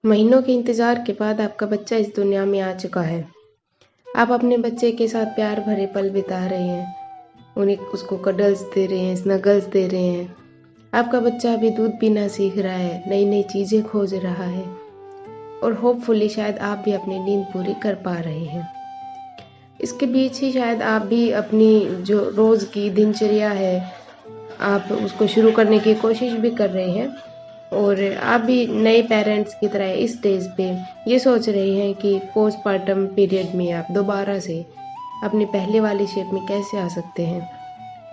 महीनों के इंतज़ार के बाद आपका बच्चा इस दुनिया में आ चुका है। आप अपने बच्चे के साथ प्यार भरे पल बिता रहे हैं, उन्हें उसको कडल्स दे रहे हैं, स्नगल्स दे रहे हैं। आपका बच्चा अभी दूध पीना सीख रहा है, नई-नई चीज़ें खोज रहा है और होपफुली शायद आप भी अपनी नींद पूरी कर पा रहे हैं। इसके बीच ही शायद आप भी अपनी जो रोज़ की दिनचर्या है, आप उसको शुरू करने की कोशिश भी कर रहे हैं और आप भी नए पेरेंट्स की तरह इस स्टेज पे ये सोच रहे हैं कि पोस्टपार्टम पीरियड में आप दोबारा से अपनी पहले वाली शेप में कैसे आ सकते हैं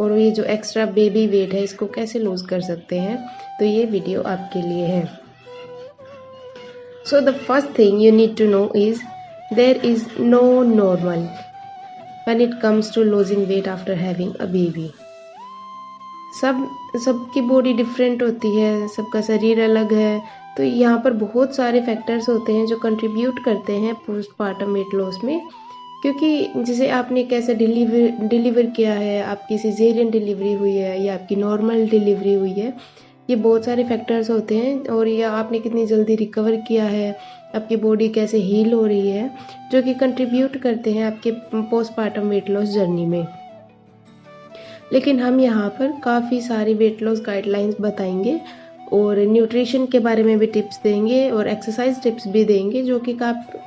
और ये जो एक्स्ट्रा बेबी वेट है इसको कैसे लूज कर सकते हैं। तो ये वीडियो आपके लिए है। So the first thing you need to know is there is no normal when it comes to losing weight after having a baby. सबकी बॉडी डिफरेंट होती है, सबका शरीर अलग है, तो यहाँ पर बहुत सारे फैक्टर्स होते हैं जो कंट्रीब्यूट करते हैं पोस्टपार्टम वेट लॉस में। क्योंकि जैसे आपने कैसे डिलीवर किया है, आपकी सिजेरियन डिलीवरी हुई है या आपकी नॉर्मल डिलीवरी हुई है, ये बहुत सारे फैक्टर्स होते हैं और या आपने कितनी जल्दी रिकवर किया है, आपकी बॉडी कैसे हील हो रही है, जो कि कंट्रीब्यूट करते हैं आपके पोस्टपार्टम वेट लॉस जर्नी में। लेकिन हम यहाँ पर काफ़ी सारी वेट लॉस गाइडलाइंस बताएंगे और न्यूट्रिशन के बारे में भी टिप्स देंगे और एक्सरसाइज टिप्स भी देंगे जो कि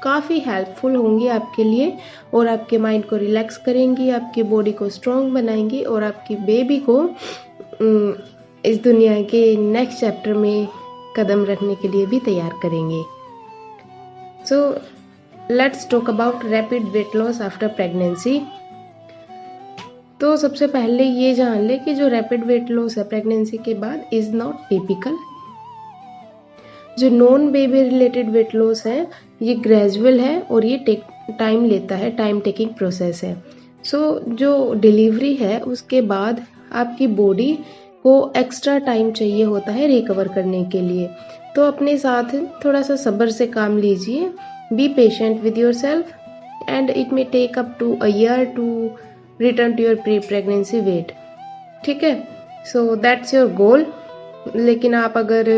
काफ़ी हेल्पफुल होंगी आपके लिए और आपके माइंड को रिलैक्स करेंगी, आपकी बॉडी को स्ट्रॉन्ग बनाएंगी और आपकी बेबी को इस दुनिया के नेक्स्ट चैप्टर में कदम रखने के लिए भी तैयार करेंगे। So let's talk about rapid weight loss after pregnancy. तो सबसे पहले ये जान ले कि जो रैपिड वेट लॉस है प्रेगनेंसी के बाद इज़ नॉट टिपिकल। जो non baby related weight loss है ये ग्रेजुअल है और ये टाइम लेता है, टाइम टेकिंग प्रोसेस है। सो जो डिलीवरी है उसके बाद आपकी बॉडी को एक्स्ट्रा टाइम चाहिए होता है रिकवर करने के लिए, तो अपने साथ थोड़ा सा सब्र से काम लीजिए। Be patient with your self and it may take up to a year to return to your pre pregnancy weight. ठीक है, सो दैट्स योर गोल। लेकिन आप अगर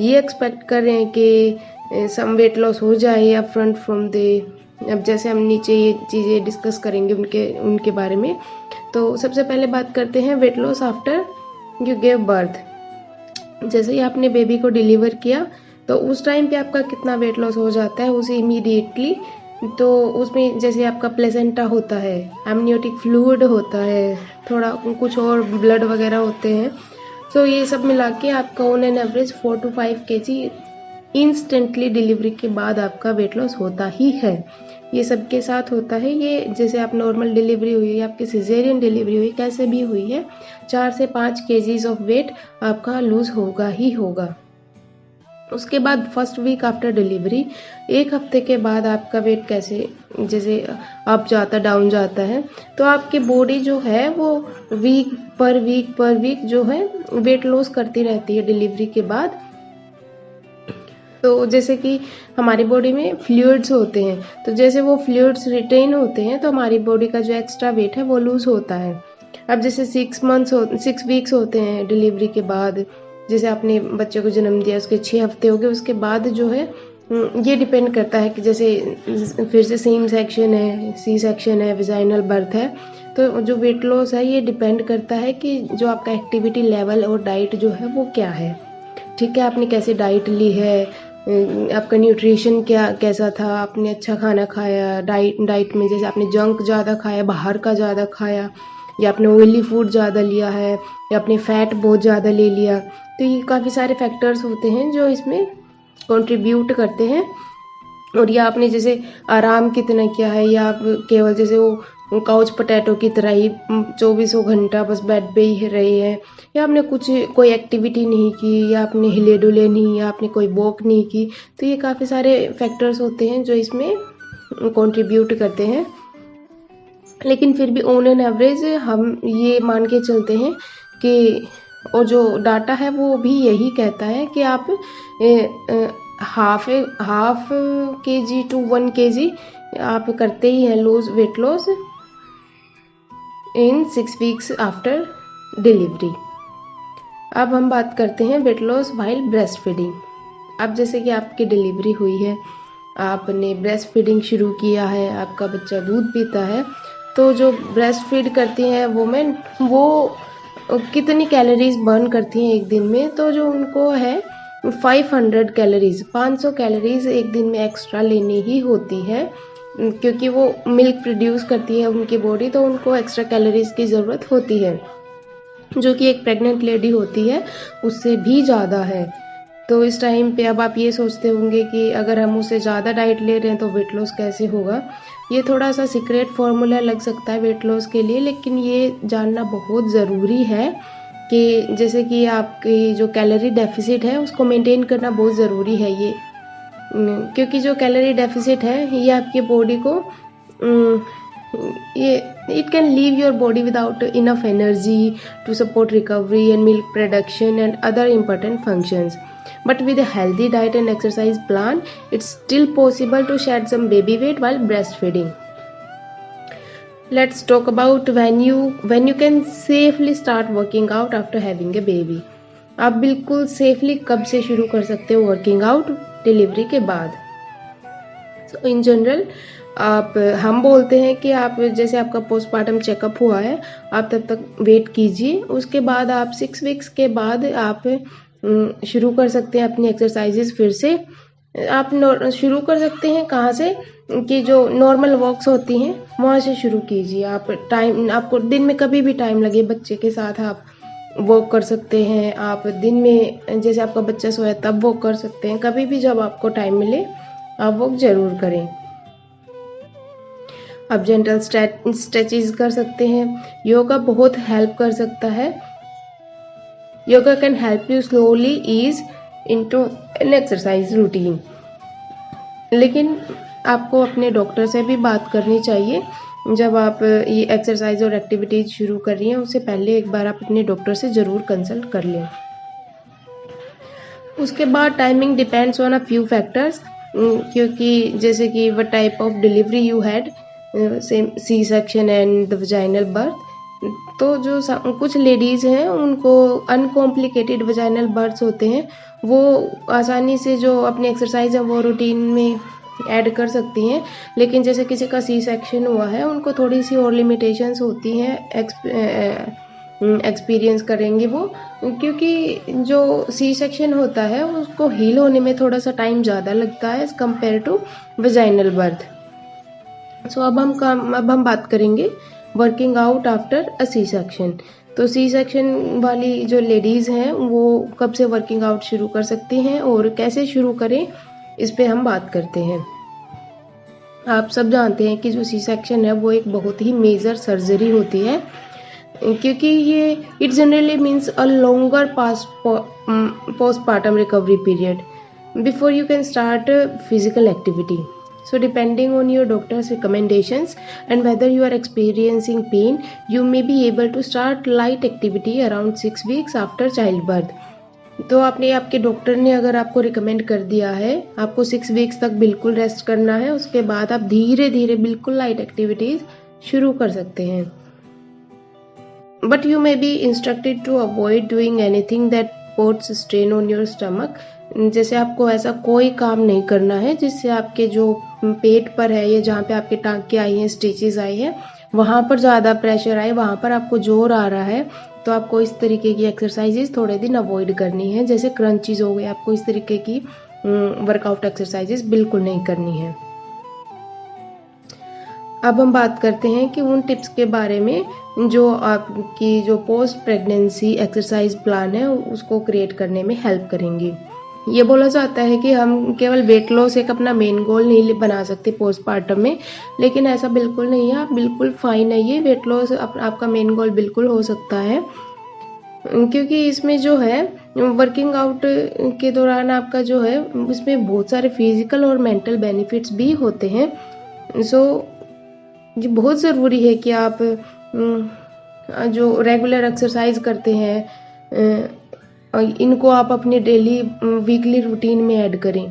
ये एक्सपेक्ट कर रहे हैं कि सम वेट लॉस हो जाए अप फ्रंट फ्रॉम दे, अब जैसे हम नीचे ये चीज़ें डिस्कस करेंगे उनके बारे में, तो सबसे पहले बात करते हैं weight loss after you give birth. जैसे ही आपने बेबी को डिलीवर किया तो उस टाइम पे आपका कितना वेट लॉस हो जाता है उसे इमीडिएटली, तो उसमें जैसे आपका प्लेसेंटा होता है, एमनियोटिक फ्लूइड होता है, थोड़ा कुछ और ब्लड वगैरह होते हैं, तो ये सब मिला के आपका on an average 4 to 5 kg instantly delivery के बाद आपका वेट लॉस होता ही है। ये सबके साथ होता है। ये जैसे आप नॉर्मल डिलीवरी हुई है, आपकी सिजेरियन डिलीवरी हुई, कैसे भी हुई है, 4 से 5 kg ऑफ वेट आपका लूज होगा ही होगा। उसके बाद फर्स्ट वीक आफ्टर डिलीवरी, एक हफ्ते के बाद आपका वेट कैसे जैसे अप जाता डाउन जाता है, तो आपकी बॉडी जो है वो वीक पर वीक जो है वेट लॉस करती रहती है डिलीवरी के बाद। तो जैसे कि हमारी बॉडी में फ्लूइड्स होते हैं, तो जैसे वो फ्लूइड्स रिटेन होते हैं तो हमारी बॉडी का जो एक्स्ट्रा वेट है वो लूज होता है। अब जैसे 6 वीक्स होते हैं डिलीवरी के बाद, जैसे आपने बच्चे को जन्म दिया उसके 6 हफ्ते हो गए, उसके बाद जो है ये डिपेंड करता है कि जैसे फिर से सेम सेक्शन है, सी सेक्शन है, विजाइनल बर्थ है, तो जो वेट लॉस है ये डिपेंड करता है कि जो आपका एक्टिविटी लेवल और डाइट जो है वो क्या है। ठीक है, आपने कैसी डाइट ली है, आपका न्यूट्रिशन कैसा था, आपने अच्छा खाना खाया, डाइट में जैसे आपने जंक ज़्यादा खाया, बाहर का ज़्यादा खाया, या आपने ऑयली फूड ज़्यादा लिया है, या आपने फैट बहुत ज़्यादा ले लिया, तो ये काफ़ी सारे फैक्टर्स होते हैं जो इसमें कंट्रीब्यूट करते हैं। और या आपने जैसे आराम कितना किया है, या आप केवल जैसे वो काउच पोटैटो की तरह ही 24 घंटा बस बेड पे ही रहे हैं, या आपने कोई एक्टिविटी नहीं की, या आपने हिले डुले नहीं, या आपने कोई वॉक नहीं की, तो ये काफ़ी सारे फैक्टर्स होते हैं जो इसमें कंट्रीब्यूट करते हैं। लेकिन फिर भी ऑन एन एवरेज हम ये मान के चलते हैं कि, और जो डाटा है वो भी यही कहता है कि आप हाफ kg to 1 kg आप करते ही हैं lose weight loss in 6 weeks after delivery. अब हम बात करते हैं weight loss while breast feeding. अब जैसे कि आपकी डिलीवरी हुई है, आपने ब्रेस्ट फीडिंग शुरू किया है, आपका बच्चा दूध पीता है, तो जो ब्रेस्ट फीड करती हैं वुमेन, वो कितनी कैलोरीज बर्न करती हैं एक दिन में, तो जो उनको है 500 कैलोरीज, 500 कैलोरीज एक दिन में एक्स्ट्रा लेनी ही होती है, क्योंकि वो मिल्क प्रोड्यूस करती है उनकी बॉडी, तो उनको एक्स्ट्रा कैलोरीज की ज़रूरत होती है, जो कि एक प्रेग्नेंट लेडी होती है उससे भी ज़्यादा है। तो इस टाइम पे अब आप ये सोचते होंगे कि अगर हम उससे ज़्यादा डाइट ले रहे हैं तो वेट लॉस कैसे होगा। ये थोड़ा सा सीक्रेट फार्मूला लग सकता है वेट लॉस के लिए, लेकिन ये जानना बहुत ज़रूरी है कि जैसे कि आपकी जो कैलोरी डेफिसिट है उसको मेंटेन करना बहुत ज़रूरी है ये, क्योंकि जो कैलोरी डेफिसिट है ये आपकी बॉडी को ये it can leave your body without enough energy to support recovery and milk production and other important functions. But with a healthy diet and exercise plan, it's still possible to shed some baby weight while breastfeeding. Let's talk about when you can safely start working out after having a baby. आप बिल्कुल safely कब से शुरू कर सकते हो working out delivery के बाद. So, in general हम बोलते हैं कि आप जैसे आपका पोस्टमार्टम चेकअप हुआ है, आप तब तक वेट कीजिए, उसके बाद आप 6 वीक्स के बाद आप शुरू कर सकते हैं अपनी एक्सरसाइजेस फिर से. आप शुरू कर सकते हैं कहाँ से, कि जो नॉर्मल वॉक्स होती हैं वहाँ से शुरू कीजिए. आप आपको दिन में कभी भी टाइम लगे बच्चे के साथ आप वॉक कर सकते हैं. आप दिन में जैसे आपका बच्चा सोया तब वॉक कर सकते हैं, कभी भी जब आपको टाइम मिले आप वॉक ज़रूर करें. आप जेंटल स्ट्रेचेस कर सकते हैं. योगा बहुत हेल्प कर सकता है. Yoga can help you slowly ease into an exercise routine. लेकिन आपको अपने डॉक्टर से भी बात करनी चाहिए. जब आप ये एक्सरसाइज और एक्टिविटीज शुरू कर रही हैं उससे पहले एक बार आप अपने डॉक्टर से ज़रूर कंसल्ट कर लें. उसके बाद timing depends on a few factors, क्योंकि जैसे कि what type of delivery you had, same C section and the vaginal birth. तो जो कुछ लेडीज़ हैं उनको अनकॉम्प्लिकेटेड वजाइनल बर्थ्स होते हैं, वो आसानी से जो अपनी एक्सरसाइज है वो रूटीन में ऐड कर सकती हैं. लेकिन जैसे किसी का सी सेक्शन हुआ है उनको थोड़ी सी और लिमिटेशंस होती हैं, एक्सपीरियंस करेंगे वो, क्योंकि जो सी सेक्शन होता है उसको हील होने में थोड़ा सा टाइम ज़्यादा लगता है as compare to vaginal birth. So अब हम बात करेंगे working out after a C section. तो सी सेक्शन वाली जो लेडीज़ हैं वो कब से वर्किंग आउट शुरू कर सकती हैं और कैसे शुरू करें, इस पे हम बात करते हैं. आप सब जानते हैं कि जो सी सेक्शन है वो एक बहुत ही मेजर सर्जरी होती है, क्योंकि ये it generally means a longer postmortem recovery period before you can start physical activity. So depending on your doctor's recommendations and whether you are experiencing pain, you may be able to start light activity around 6 weeks after childbirth. तो आपके doctor ने अगर आपको recommend कर दिया है आपको 6 weeks तक बिल्कुल रेस्ट करना है, उसके बाद आप धीरे धीरे बिल्कुल लाइट एक्टिविटीज शुरू कर सकते हैं. But you may be instructed to avoid doing anything that puts strain on your stomach. जैसे आपको ऐसा कोई काम नहीं करना है जिससे आपके जो पेट पर है या जहाँ पे आपके टाँके आई हैं, स्टिचेस आई हैं, वहाँ पर ज़्यादा प्रेशर आए, वहाँ पर आपको जोर आ रहा है, तो आपको इस तरीके की एक्सरसाइजेज थोड़े दिन अवॉइड करनी है. जैसे क्रंचीज हो गए, आपको इस तरीके की वर्कआउट एक्सरसाइजेज बिल्कुल नहीं करनी है. अब हम बात करते हैं कि उन टिप्स के बारे में जो आपकी जो पोस्ट प्रेगनेंसी एक्सरसाइज प्लान है उसको क्रिएट करने में हेल्प करेंगी. ये बोला जाता है कि हम केवल वेट लॉस एक अपना मेन गोल नहीं बना सकते पोस्टमार्टम में, लेकिन ऐसा बिल्कुल नहीं है. आप बिल्कुल फाइन है, ये वेट लॉस आपका मेन गोल बिल्कुल हो सकता है, क्योंकि इसमें जो है वर्किंग आउट के दौरान आपका जो है इसमें बहुत सारे फिजिकल और मेंटल बेनिफिट्स भी होते हैं. सो ये बहुत ज़रूरी है कि आप जो रेगुलर एक्सरसाइज करते हैं इनको आप अपने डेली वीकली रूटीन में ऐड करें.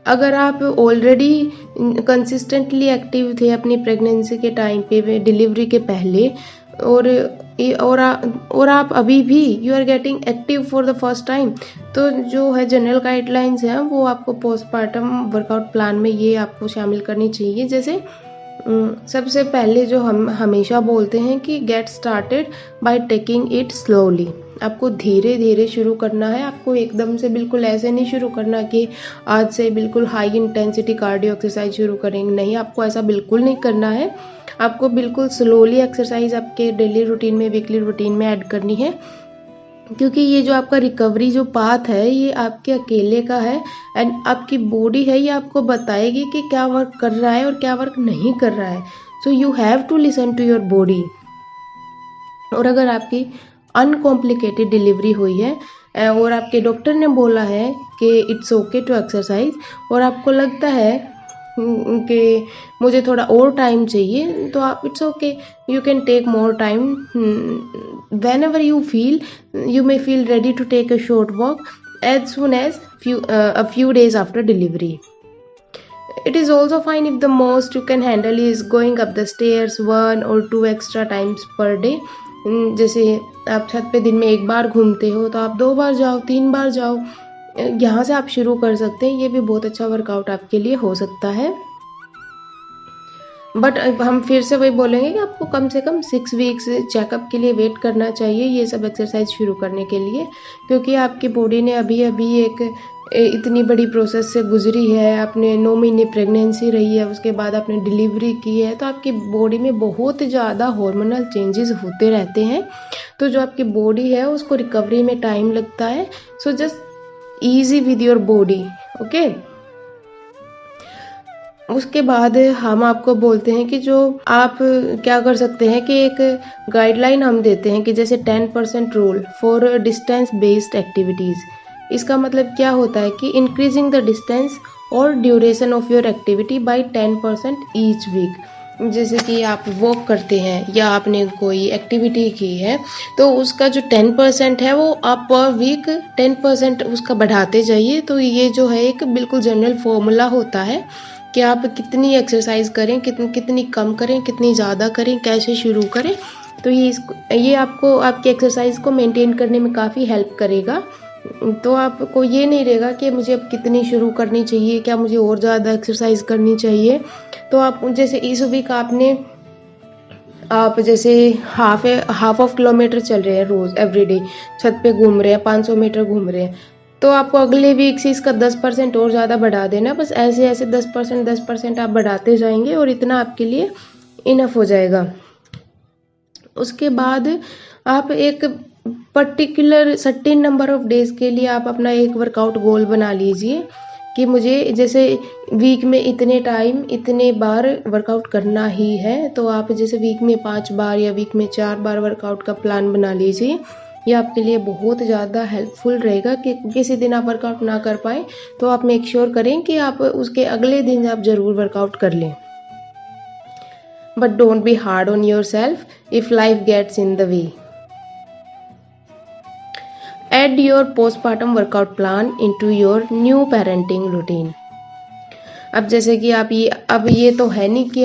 अगर आप ऑलरेडी कंसिस्टेंटली एक्टिव थे अपनी प्रेगनेंसी के टाइम पे, डिलीवरी के पहले, और और आप अभी भी you are getting active for the first time, तो जो है जनरल गाइडलाइंस हैं वो आपको पोस्टपार्टम वर्कआउट प्लान में ये आपको शामिल करनी चाहिए। जैसे सबसे पहले जो हम हमेशा बोलते हैं कि get started by taking it slowly. आपको धीरे धीरे शुरू करना है, आपको एकदम से बिल्कुल ऐसे नहीं शुरू करना कि आज से बिल्कुल हाई इंटेंसिटी कार्डियो एक्सरसाइज शुरू करेंगे, नहीं, आपको ऐसा बिल्कुल नहीं करना है। आपको बिल्कुल स्लोली एक्सरसाइज आपके डेली रूटीन में, वीकली रूटीन में ऐड करनी है, क्योंकि ये जो आपका रिकवरी जो पाथ है ये आपके अकेले का है एंड आपकी बॉडी है ये आपको बताएगी कि क्या वर्क कर रहा है और क्या वर्क नहीं कर रहा है। So you have to listen to your body. और अगर आपकी अनकॉम्प्लिकेटेड डिलीवरी हुई है और आपके डॉक्टर ने बोला है कि इट्स ओके टू एक्सरसाइज और आपको लगता है कि मुझे थोड़ा और टाइम चाहिए, तो आप it's okay, you can take more time whenever you feel, you may feel ready to take a short walk as soon as a few days after delivery. It is also fine if the most you can handle is going up the stairs 1 or 2 extra times per day. जैसे आप छत पे दिन में 1 बार घूमते हो तो आप 2 बार जाओ, 3 बार जाओ, यहाँ से आप शुरू कर सकते हैं। ये भी बहुत अच्छा वर्कआउट आपके लिए हो सकता है। बट हम फिर से वही बोलेंगे कि आपको कम से कम 6 वीक्स चेकअप के लिए वेट करना चाहिए ये सब एक्सरसाइज शुरू करने के लिए, क्योंकि आपकी बॉडी ने अभी अभी एक इतनी बड़ी प्रोसेस से गुजरी है। आपने 9 महीने प्रेगनेंसी रही है, उसके बाद आपने डिलीवरी की है, तो आपकी बॉडी में बहुत ज़्यादा हार्मोनल चेंजेस होते रहते हैं। तो जो आपकी बॉडी है उसको रिकवरी में टाइम लगता है। So just easy with your body, okay. उसके बाद हम आपको बोलते हैं कि जो आप क्या कर सकते हैं कि एक गाइडलाइन हम देते हैं कि जैसे 10% rule for distance based activities. इसका मतलब क्या होता है कि इंक्रीजिंग द डिस्टेंस और duration of your activity by 10% each week. जैसे कि आप वॉक करते हैं या आपने कोई एक्टिविटी की है तो उसका जो 10% है वो आप पर वीक 10% उसका बढ़ाते जाइए। तो ये जो है एक बिल्कुल जनरल फॉर्मूला होता है कि आप कितनी एक्सरसाइज करें, कितनी कम करें, कितनी ज़्यादा करें, कैसे शुरू करें। तो ये आपको आपकी एक्सरसाइज को मेंटेन करने में काफ़ी हेल्प करेगा। तो आपको ये नहीं रहेगा कि मुझे अब कितनी शुरू करनी चाहिए, क्या मुझे और ज़्यादा एक्सरसाइज करनी चाहिए। तो आप जैसे इस वीक आप जैसे हाफ ऑफ किलोमीटर चल रहे हैं रोज़ एवरीडे, छत पे घूम रहे हैं, 500 मीटर घूम रहे हैं, तो आपको अगले वीक से इसका 10% और ज़्यादा बढ़ा देना। बस ऐसे ऐसे 10% आप बढ़ाते जाएंगे और इतना आपके लिए इनफ हो जाएगा। उसके बाद आप एक particular certain number of days के लिए आप अपना एक वर्कआउट गोल बना लीजिए कि मुझे जैसे वीक में इतने टाइम इतने बार वर्कआउट करना ही है। तो आप जैसे वीक में 5 बार या वीक में 4 बार वर्कआउट का प्लान बना लीजिए। ये आपके लिए बहुत ज़्यादा हेल्पफुल रहेगा कि किसी दिन आप वर्कआउट ना कर पाए तो आप मेक श्योर करें कि आप उसके अगले दिन आप ज़रूर वर्कआउट कर लें। But don't be hard on your self if life gets in the way. Add your postpartum workout plan into your new parenting routine. अब जैसे कि अब ये तो है नहीं कि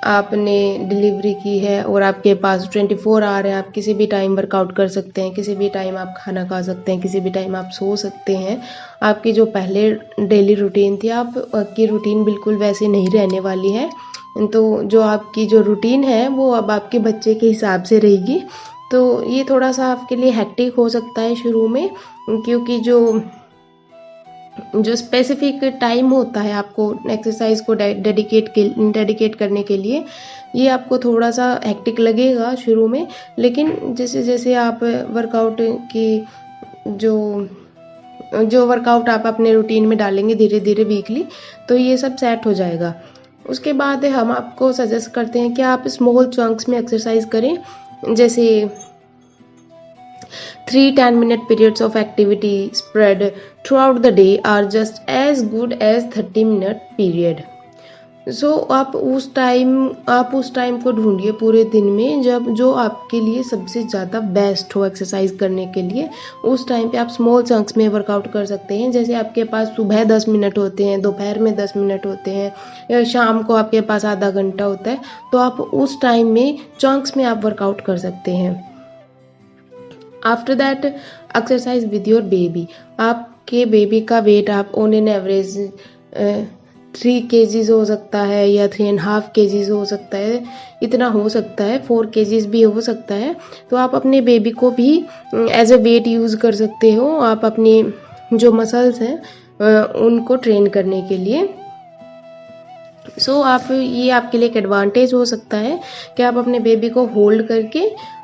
आपने डिलीवरी की है और आपके पास 24 आवर है, आप किसी भी टाइम वर्कआउट कर सकते हैं, किसी भी टाइम आप खाना खा सकते हैं, किसी भी टाइम आप सो सकते हैं। आपकी जो पहले डेली रूटीन थी आपकी रूटीन बिल्कुल वैसे नहीं रहने वाली है। तो जो आपकी जो रूटीन है वो अब आपके बच्चे के हिसाब से रहेगी। तो ये थोड़ा सा आपके लिए हेक्टिक हो सकता है शुरू में, क्योंकि जो स्पेसिफिक टाइम होता है आपको एक्सरसाइज को डेडिकेट करने के लिए, ये आपको थोड़ा सा हेक्टिक लगेगा शुरू में। लेकिन जैसे जैसे आप वर्कआउट की जो वर्कआउट आप अपने रूटीन में डालेंगे धीरे धीरे वीकली, तो ये सब सेट हो जाएगा। उसके बाद हम आपको सजेस्ट करते हैं कि आप स्मॉल चंक्स में एक्सरसाइज करें। जैसे 3 10-minute periods of activity spread throughout the day are just as good as 30-minute period. आप उस टाइम को ढूंढिए पूरे दिन में जब जो आपके लिए सबसे ज़्यादा बेस्ट हो एक्सरसाइज करने के लिए। उस टाइम पे आप स्मॉल चंक्स में वर्कआउट कर सकते हैं। जैसे आपके पास सुबह 10 मिनट होते हैं, दोपहर में 10 मिनट होते हैं, या शाम को आपके पास आधा घंटा होता है, तो आप उस टाइम में चंक्स में आप वर्कआउट कर सकते हैं। After that exercise with your baby. आपके बेबी का वेट आप ऑन एन एवरेज 3 kgs हो सकता है या 3.5 kgs हो सकता है, इतना हो सकता है, 4 kgs भी हो सकता है। तो आप अपने बेबी को भी एज ए वेट यूज़ कर सकते हो, आप अपनी जो मसल्स हैं उनको ट्रेन करने के लिए। आप ये आपके लिए एक एडवांटेज हो सकता है कि आप अपने बेबी को होल्ड करके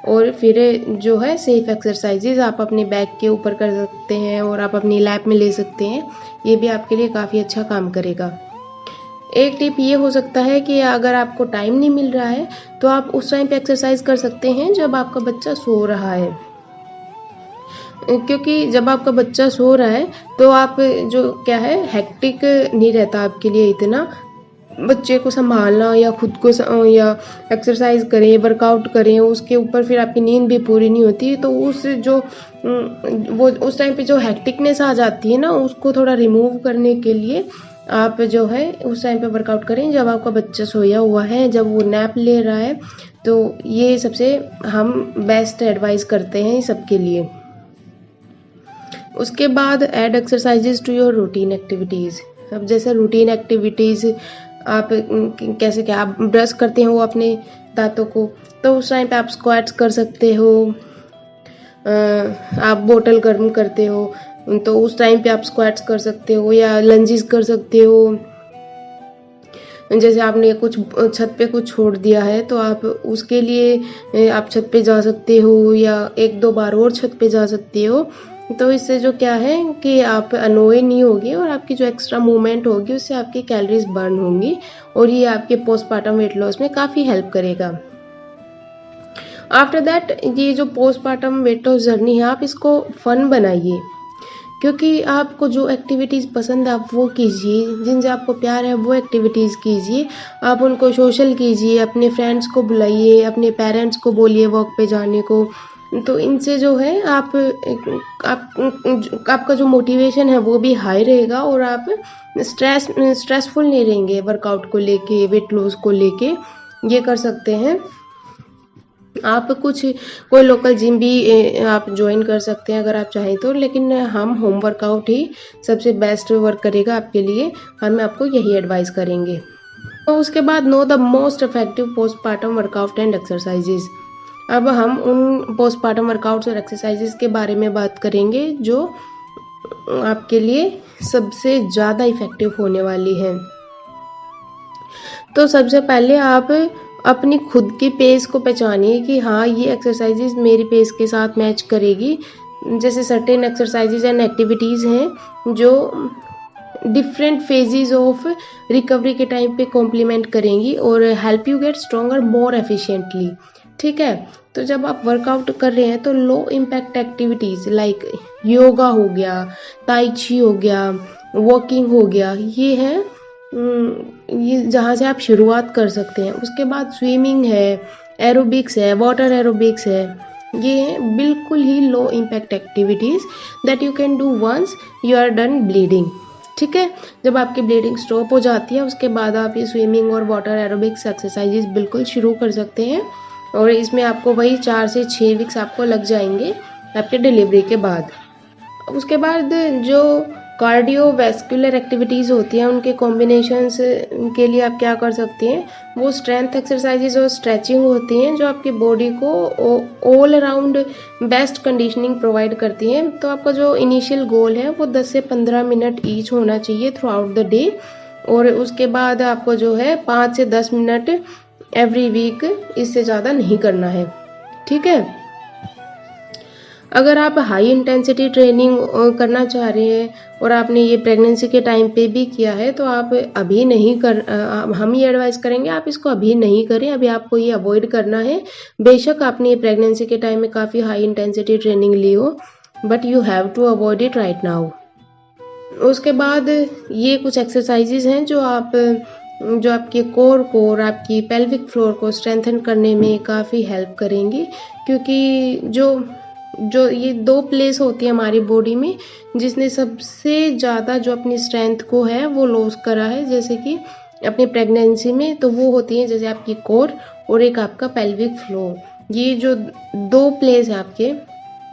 और फिर जो है सेफ एक्सरसाइजेज आप अपने बैक के ऊपर कर सकते हैं और आप अपनी लैप में ले सकते हैं। ये भी आपके लिए काफ़ी अच्छा काम करेगा। एक टिप ये हो सकता है कि अगर आपको टाइम नहीं मिल रहा है तो आप उस टाइम पे एक्सरसाइज कर सकते हैं जब आपका बच्चा सो रहा है, क्योंकि जब आपका बच्चा सो रहा है तो आप जो क्या है हेक्टिक नहीं रहता आपके लिए इतना, बच्चे को संभालना या खुद को या एक्सरसाइज करें, वर्कआउट करें, उसके ऊपर फिर आपकी नींद भी पूरी नहीं होती। तो वो उस टाइम पे जो हेक्टिकनेस आ जाती है ना, उसको थोड़ा रिमूव करने के लिए आप जो है उस टाइम पे वर्कआउट करें जब आपका बच्चा सोया हुआ है, जब वो नैप ले रहा है। तो ये सबसे हम बेस्ट एडवाइस करते हैं सबके लिए। उसके बाद add exercises to your routine activities. अब जैसे रूटीन एक्टिविटीज़ आप कैसे क्या आप ब्रश करते हो अपने दांतों को, तो उस टाइम पे आप स्क्वाट्स कर सकते हो। आप बोतल गर्म करते हो तो उस टाइम पे आप स्क्वाट्स कर सकते हो या लंजेस कर सकते हो। जैसे आपने कुछ छत पे कुछ छोड़ दिया है तो आप उसके लिए आप छत पे जा सकते हो या 1-2 बार और छत पे जा सकते हो। तो इससे जो क्या है कि आप अनोए नहीं होगे और आपकी जो एक्स्ट्रा मूवमेंट होगी उससे आपकी कैलोरीज बर्न होंगी और ये आपके पोस्टपार्टम वेट लॉस में काफ़ी हेल्प करेगा। आफ्टर दैट ये जो पोस्टपार्टम वेट लॉस जर्नी है आप इसको फन बनाइए, क्योंकि आपको जो एक्टिविटीज़ पसंद है आप वो कीजिए, जिनसे आपको प्यार है वो एक्टिविटीज़ कीजिए। आप उनको सोशल कीजिए, अपने फ्रेंड्स को बुलाइए, अपने पेरेंट्स को बोलिए वॉक पे जाने को। तो इनसे जो है आपका जो मोटिवेशन है वो भी हाई रहेगा और आप स्ट्रेसफुल नहीं रहेंगे वर्कआउट को लेके, वेट लॉस को लेके। ये कर सकते हैं आप कोई लोकल जिम भी आप ज्वाइन कर सकते हैं अगर आप चाहें तो, लेकिन हम होम वर्कआउट ही सबसे बेस्ट वर्क करेगा आपके लिए, हम आपको यही एडवाइस करेंगे। तो उसके बाद know the most effective postpartum workout and exercises. अब हम उन पोस्टपार्टम वर्कआउट्स और एक्सरसाइजेज के बारे में बात करेंगे जो आपके लिए सबसे ज़्यादा इफेक्टिव होने वाली हैं। तो सबसे पहले आप अपनी खुद की पेस को पहचानिए कि हाँ ये एक्सरसाइजेज मेरी पेस के साथ मैच करेगी। जैसे सर्टेन एक्सरसाइजेज एंड एक्टिविटीज़ हैं जो डिफरेंट फेजेस ऑफ रिकवरी के टाइम पे कॉम्प्लीमेंट करेंगी और help you get stronger more efficiently. ठीक है, तो जब आप वर्कआउट कर रहे हैं तो लो इम्पैक्ट एक्टिविटीज़ लाइक योगा हो गया, ताई ची हो गया, वॉकिंग हो गया, ये है ये जहाँ से आप शुरुआत कर सकते हैं। उसके बाद स्विमिंग है, एरोबिक्स है, वाटर एरोबिक्स है, ये बिल्कुल ही low impact activities that you can do once you are done bleeding. ठीक है, जब आपकी ब्लीडिंग स्टॉप हो जाती है उसके बाद आप ये स्विमिंग और वाटर एरोबिक्स एक्सरसाइजेज बिल्कुल शुरू कर सकते हैं और इसमें आपको वही 4 से 6 वीक्स आपको लग जाएंगे आपके डिलीवरी के बाद। उसके बाद जो कार्डियोवैस्कुलर एक्टिविटीज़ होती हैं उनके कॉम्बिनेशंस के लिए आप क्या कर सकते हैं, वो स्ट्रेंथ एक्सरसाइजेज और स्ट्रेचिंग होती हैं जो आपकी बॉडी को all around best conditioning provide करती हैं। तो आपका जो इनिशियल गोल है वो 10 से 15 मिनट ईच होना चाहिए थ्रू आउट द डे और उसके बाद आपको जो है 5 से 10 मिनट एवरी वीक, इससे ज़्यादा नहीं करना है। ठीक है, अगर आप हाई इंटेंसिटी ट्रेनिंग करना चाह रहे हैं और आपने ये प्रेगनेंसी के टाइम पे भी किया है तो आप अभी नहीं हम ये एडवाइस करेंगे आप इसको अभी नहीं करें, अभी आपको ये अवॉइड करना है। बेशक आपने ये प्रेगनेंसी के टाइम में काफ़ी हाई इंटेंसिटी ट्रेनिंग ली हो, but you have to avoid it right now. उसके बाद ये कुछ एक्सरसाइजेज हैं जो आप जो आपके कोर को और आपकी पेल्विक फ्लोर को स्ट्रेंथन करने में काफ़ी हेल्प करेंगी, क्योंकि जो ये 2 प्लेस होती है हमारी बॉडी में जिसने सबसे ज़्यादा जो अपनी स्ट्रेंथ को है वो लॉस करा है, जैसे कि अपनी प्रेगनेंसी में, तो वो होती है जैसे आपकी कोर और एक आपका पेल्विक फ्लोर। ये जो 2 प्लेस है आपके,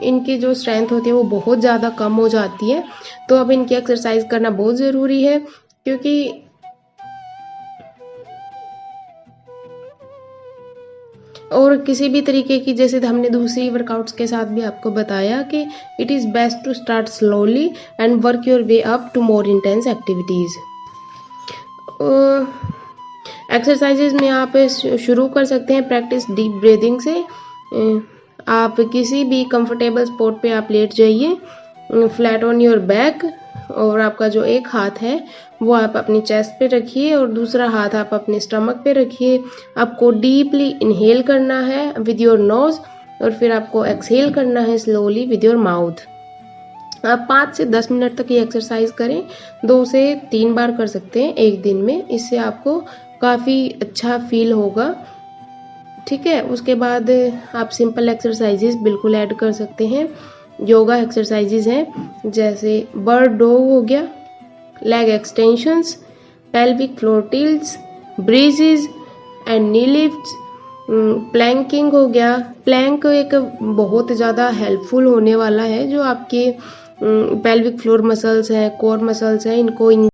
इनकी जो स्ट्रेंथ होती है वो बहुत ज़्यादा कम हो जाती है। तो अब इनकी एक्सरसाइज करना बहुत ज़रूरी है, क्योंकि और किसी भी तरीके की, जैसे हमने दूसरी वर्कआउट्स के साथ भी आपको बताया कि it is best to start slowly and work your way up to more intense activities. Exercises में आप शुरू कर सकते हैं प्रैक्टिस डीप ब्रीदिंग से। आप किसी भी कंफर्टेबल स्पॉट पे आप लेट जाइए, फ्लैट ऑन योर बैक, और आपका जो एक हाथ है वो आप अपनी चेस्ट पे रखिए और दूसरा हाथ आप अपने स्टमक पे रखिए। आपको डीपली इनहेल करना है विद योर नोज और फिर आपको एक्सहेल करना है स्लोली विद योर माउथ। आप 5 से 10 मिनट तक ये एक्सरसाइज करें, 2 से 3 बार कर सकते हैं एक दिन में, इससे आपको काफ़ी अच्छा फील होगा। ठीक है, उसके बाद आप सिंपल एक्सरसाइजेस बिल्कुल ऐड कर सकते हैं। योगा एक्सरसाइजेज हैं जैसे बर्ड डॉग हो गया, leg extensions, pelvic floor tilts, bridges and knee lifts, planking हो गया। प्लैंक एक बहुत ज़्यादा हेल्पफुल होने वाला है, जो आपके पेल्विक फ्लोर मसल्स हैं, कोर मसल्स हैं, इनको